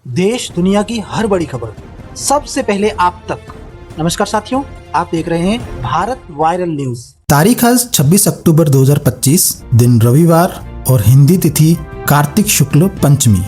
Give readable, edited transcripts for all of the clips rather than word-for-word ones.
देश दुनिया की हर बड़ी खबर सबसे पहले आप तक। नमस्कार साथियों, आप देख रहे हैं भारत वायरल न्यूज। तारीख आज 26 अक्टूबर 2025, दिन रविवार और हिंदी तिथि कार्तिक शुक्ल पंचमी।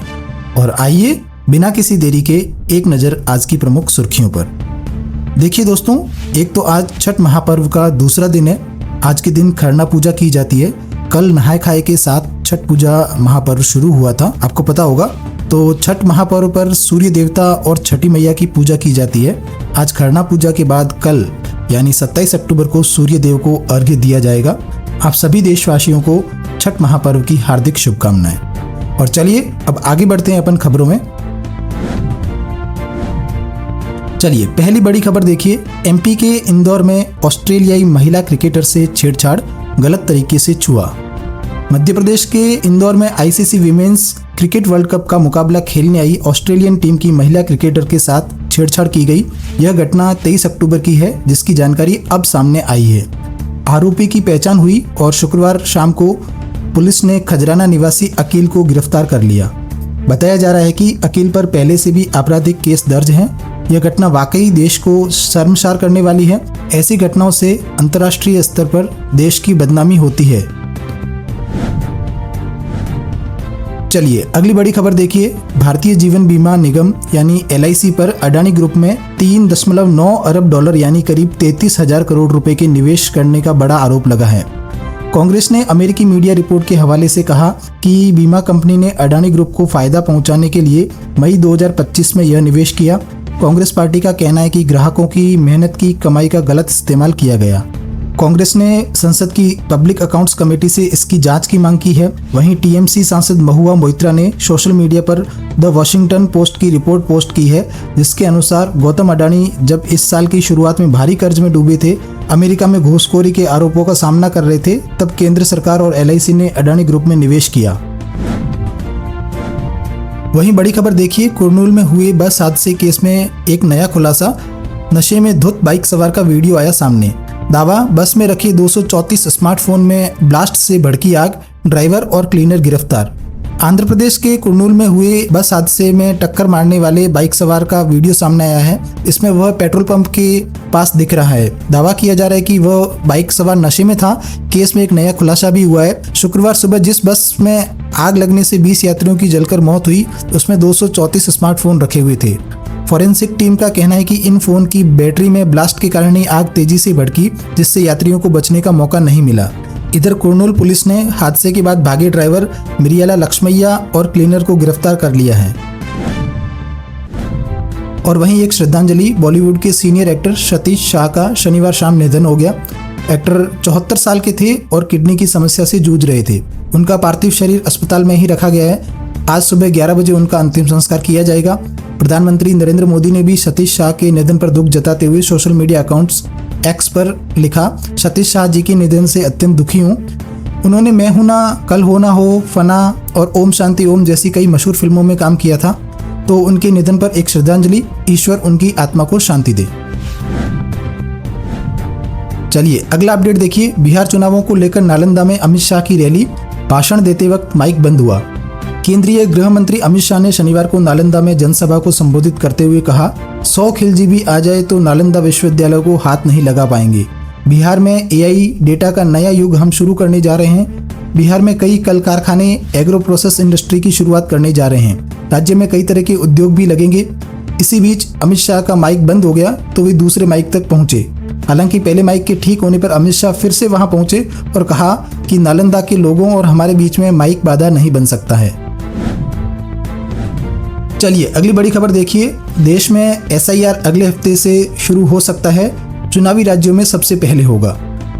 और आइए बिना किसी देरी के एक नज़र आज की प्रमुख सुर्खियों पर। देखिए दोस्तों, एक तो आज छठ महापर्व का दूसरा दिन है। आज के दिन खरना पूजा की जाती है। कल नहाय खाए के साथ छठ पूजा महापर्व शुरू हुआ था, आपको पता होगा। तो छठ महापर्व पर सूर्य देवता और छठी मैया की पूजा की जाती है। आज खरना पूजा के बाद कल यानी 27 अक्टूबर को सूर्य देव को अर्घ्य दिया जाएगा। आप सभी देशवासियों को छठ महापर्व की हार्दिक शुभकामनाएं। और चलिए अब आगे बढ़ते हैं अपन खबरों में। चलिए पहली बड़ी खबर देखिए। एमपी के इंदौर में ऑस्ट्रेलियाई महिला क्रिकेटर से छेड़छाड़, गलत तरीके से छुआ। मध्य प्रदेश के इंदौर में ICC women's cricket world cup का मुकाबला खेलने आई ऑस्ट्रेलियन टीम की महिला क्रिकेटर के साथ छेड़छाड़ की गई। यह घटना 23 अक्टूबर की है, जिसकी जानकारी अब सामने आई है। आरोपी की पहचान हुई और शुक्रवार शाम को पुलिस ने खजराना निवासी अकील को गिरफ्तार कर लिया। बताया जा रहा है कि अकील पर पहले से भी आपराधिक केस दर्ज हैं। यह घटना वाकई देश को शर्मसार करने वाली है। ऐसी घटनाओं से अंतर्राष्ट्रीय स्तर पर देश की बदनामी होती है। चलिए अगली बड़ी खबर देखिए। भारतीय जीवन बीमा निगम यानी LIC पर अडानी ग्रुप में 3.9 अरब डॉलर यानी करीब 33,000 करोड़ रुपए के निवेश करने का बड़ा आरोप लगा है। कांग्रेस ने अमेरिकी मीडिया रिपोर्ट के हवाले से कहा कि बीमा कंपनी ने अडानी ग्रुप को फायदा पहुंचाने के लिए मई 2025 में यह निवेश किया। कांग्रेस पार्टी का कहना है कि ग्राहकों की मेहनत की कमाई का गलत इस्तेमाल किया गया। कांग्रेस ने संसद की पब्लिक अकाउंट्स कमेटी से इसकी जांच की मांग की है। वहीं TMC सांसद महुआ मोइत्रा ने सोशल मीडिया पर द वॉशिंगटन पोस्ट की रिपोर्ट पोस्ट की है, जिसके अनुसार गौतम अडानी जब इस साल की शुरुआत में भारी कर्ज में डूबे थे, अमेरिका में घूसखोरी के आरोपों का सामना कर रहे थे, तब केंद्र सरकार और LIC ने अडानी ग्रुप में निवेश किया। वहीं बड़ी खबर देखिए। कुरनूल में हुए बस हादसे केस में एक नया खुलासा। नशे में धुत बाइक सवार का वीडियो आया सामने। दावा, बस में रखे 234 स्मार्टफोन में ब्लास्ट से भड़की आग, ड्राइवर और क्लीनर गिरफ्तार। आंध्र प्रदेश के कुरनूल में हुए बस हादसे में टक्कर मारने वाले बाइक सवार का वीडियो सामने आया है। इसमें वह पेट्रोल पंप के पास दिख रहा है। दावा किया जा रहा है कि वह बाइक सवार नशे में था। केस में एक नया खुलासा भी हुआ है। शुक्रवार सुबह जिस बस में आग लगने से 20 यात्रियों की जलकर मौत हुई, उसमें 234 स्मार्टफोन रखे हुए थे। फॉरेंसिक टीम का कहना है कि इन फोन की बैटरी में ब्लास्ट के कारण ही आग तेजी से भड़की, जिससे यात्रियों को बचने का मौका नहीं मिला। इधर कुरनूल पुलिस ने हादसे के बाद भागे ड्राइवर मिरियाला लक्ष्मैया और क्लीनर को गिरफ्तार कर लिया है। और वहीं एक श्रद्धांजलि। बॉलीवुड के सीनियर एक्टर सतीश शाह का शनिवार शाम निधन हो गया। एक्टर 74 साल के थे और किडनी की समस्या से जूझ रहे थे। उनका पार्थिव शरीर अस्पताल में ही रखा गया है। आज सुबह 11 बजे उनका अंतिम संस्कार किया जाएगा। प्रधानमंत्री नरेंद्र मोदी ने भी सतीश शाह के निधन पर दुख जताते हुए सोशल मीडिया अकाउंट्स X पर लिखा, सतीश शाह जी के निधन से अत्यंत दुखी हूँ। उन्होंने मैं हूं ना, कल हो ना हो, फना और ओम शांति ओम जैसी कई मशहूर फिल्मों में काम किया था। तो उनके निधन पर एक श्रद्धांजलि। ईश्वर उनकी आत्मा को शांति दे। चलिए अगला अपडेट देखिए। बिहार चुनावों को लेकर नालंदा में अमित शाह की रैली। भाषण देते वक्त माइक बंद हुआ। केंद्रीय गृह मंत्री अमित शाह ने शनिवार को नालंदा में जनसभा को संबोधित करते हुए कहा, 100 खिलजी भी आ जाए तो नालंदा विश्वविद्यालय को हाथ नहीं लगा पाएंगे। बिहार में AI डेटा का नया युग हम शुरू करने जा रहे हैं। बिहार में कई कल कारखाने, एग्रो प्रोसेस इंडस्ट्री की शुरुआत करने जा रहे हैं। राज्य में कई तरह के उद्योग भी लगेंगे। इसी बीच अमित शाह का माइक बंद हो गया तो वे दूसरे माइक तक पहुंचे। हालांकि पहले माइक के ठीक होने पर अमित शाह फिर से वहां पहुंचे और कहा कि नालंदा के लोगों और हमारे बीच में माइक बाधा नहीं बन सकता है। चलिए अगली बड़ी खबर देखिए। देश में SIR अगले हफ्ते से शुरू हो सकता है। चुनावी राज्यों में सबसे पहले होगा।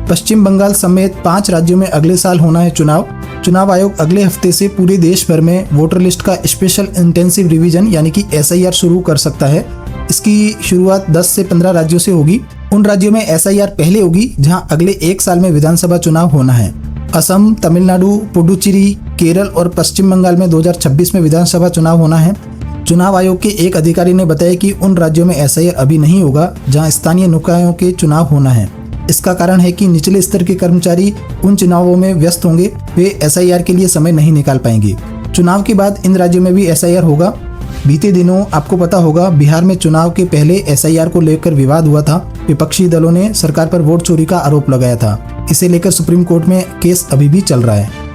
पश्चिम बंगाल समेत 5 राज्यों में अगले साल होना है चुनाव। चुनाव आयोग अगले हफ्ते से पूरे देश भर में वोटर लिस्ट का स्पेशल इंटेंसिव रिवीजन यानी कि SIR शुरू कर सकता है। इसकी शुरुआत 10 से 15 राज्यों से होगी। उन राज्यों में SIR पहले होगी जहां अगले 1 साल में विधानसभा चुनाव होना है। असम, तमिलनाडु, पुडुचेरी, केरल और पश्चिम बंगाल में 2026 में विधानसभा चुनाव होना है। चुनाव आयोग के एक अधिकारी ने बताया कि उन राज्यों में SIR अभी नहीं होगा जहां स्थानीय निकायों के चुनाव होना है। इसका कारण है कि निचले स्तर के कर्मचारी उन चुनावों में व्यस्त होंगे। वे SIR के लिए समय नहीं निकाल पाएंगे। चुनाव के बाद इन राज्यों में भी SIR होगा। बीते दिनों आपको पता होगा बिहार में चुनाव के पहले SIR को लेकर विवाद हुआ था। विपक्षी दलों ने सरकार पर वोट चोरी का आरोप लगाया था। इसे लेकर सुप्रीम कोर्ट में केस अभी भी चल रहा है।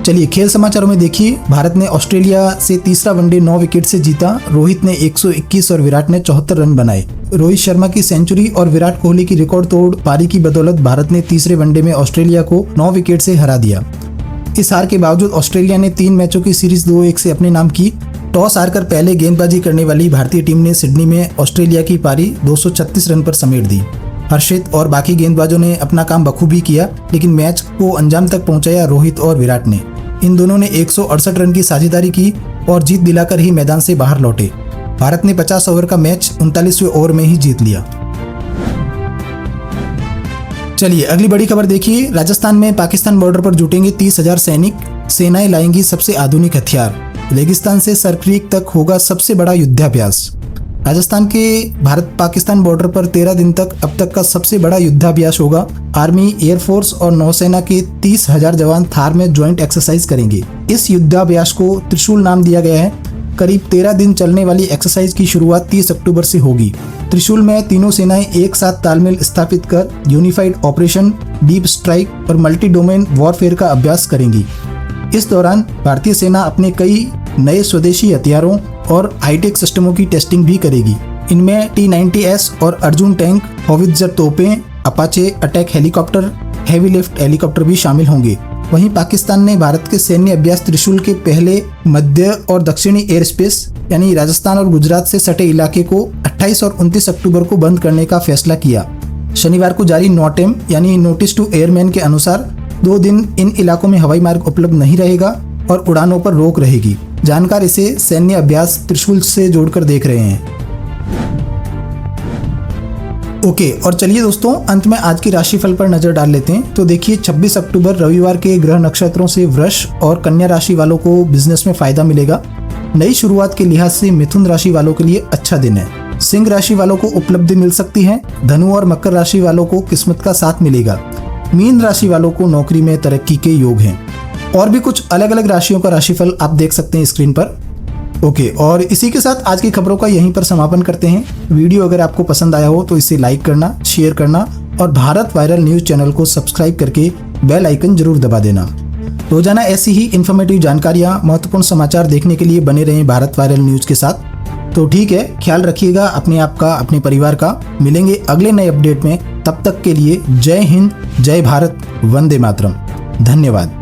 चलिए खेल समाचारों में देखिए, भारत ने ऑस्ट्रेलिया से तीसरा वनडे 9 विकेट से जीता। रोहित ने 121 और विराट ने 74 रन बनाए। रोहित शर्मा की सेंचुरी और विराट कोहली की रिकॉर्ड तोड़ पारी की बदौलत भारत ने तीसरे वनडे में ऑस्ट्रेलिया को 9 विकेट से हरा दिया। इस हार के बावजूद ऑस्ट्रेलिया ने 3 मैचों की सीरीज 2-1 से अपने नाम की। टॉस हारकर पहले गेंदबाजी करने वाली भारतीय टीम ने सिडनी में ऑस्ट्रेलिया की पारी 236 रन पर समेट दी। हर्षित और बाकी गेंदबाजों ने अपना काम बखूबी किया, लेकिन मैच को अंजाम तक पहुंचाया रोहित और विराट ने। इन दोनों ने 168 रन की साझेदारी की और जीत दिलाकर ही मैदान से बाहर लौटे। भारत ने 50 ओवर का मैच 39वें ओवर में ही जीत लिया। चलिए अगली बड़ी खबर देखिए, राजस्थान में पाकिस्तान बॉर्डर पर जुटेंगे 30,000 सैनिक। सेनाएं लाएंगी सबसे आधुनिक हथियार। रेगिस्तान से सरक्रीक तक होगा सबसे बड़ा युद्धाभ्यास। राजस्थान के भारत पाकिस्तान बॉर्डर पर 13 दिन तक अब तक का सबसे बड़ा युद्धाभ्यास होगा। आर्मी, एयरफोर्स और नौसेना के 30,000 जवान थार में ज्वाइंट एक्सरसाइज करेंगे। इस युद्धाभ्यास को त्रिशूल नाम दिया गया है। करीब 13 दिन चलने वाली एक्सरसाइज की शुरुआत 30 अक्टूबर से होगी। त्रिशूल में तीनों सेनाएं एक साथ तालमेल स्थापित कर यूनिफाइड ऑपरेशन, डीप स्ट्राइक और मल्टी डोमेन वॉरफेयर का अभ्यास करेंगी। इस दौरान भारतीय सेना अपने कई नए स्वदेशी हथियारों और हाईटेक सिस्टमों की टेस्टिंग भी करेगी। इनमें T-90S और अर्जुन टैंक, हॉवित्जर तोपें, Apache attack helicopter, heavy lift helicopter भी शामिल होंगे। वहीं पाकिस्तान ने भारत के सैन्य अभ्यास त्रिशूल के पहले मध्य और दक्षिणी एयर स्पेस यानी राजस्थान और गुजरात से सटे इलाके को 28 और 29 अक्टूबर को बंद करने का फैसला किया। शनिवार को जारी नोटेम यानी नोटिस टू एयरमैन के अनुसार 2 दिन इन इलाकों में हवाई मार्ग उपलब्ध नहीं रहेगा और उड़ानों पर रोक रहेगी। जानकार इसे सैन्य अभ्यास त्रिशूल से जोड़कर देख रहे हैं। ओके, और चलिए दोस्तों अंत में आज की राशिफल पर नजर डाल लेते हैं। तो देखिए 26 अक्टूबर रविवार के ग्रह नक्षत्रों से वृष और कन्या राशि वालों को बिजनेस में फायदा मिलेगा। नई शुरुआत के लिहाज से मिथुन राशि वालों के लिए अच्छा दिन है। सिंह राशि वालों को उपलब्धि मिल सकती है। धनु और मकर राशि वालों को किस्मत का साथ मिलेगा। मीन राशि वालों को नौकरी में तरक्की के योग हैं। और भी कुछ अलग अलग राशियों का राशिफल आप देख सकते हैं स्क्रीन पर। ओके, और इसी के साथ आज की खबरों का यहीं पर समापन करते हैं। वीडियो अगर आपको पसंद आया हो तो इसे लाइक करना, शेयर करना और भारत वायरल न्यूज चैनल को सब्सक्राइब करके बेल आइकन जरूर दबा देना। रोजाना ऐसी ही इन्फॉर्मेटिव जानकारियां, महत्वपूर्ण समाचार देखने के लिए बने रहें भारत वायरल न्यूज के साथ। तो ठीक है, ख्याल रखिएगा अपने आप का, अपने परिवार का। मिलेंगे अगले नए अपडेट में। तब तक के लिए जय हिंद, जय भारत, वंदे मातरम। धन्यवाद।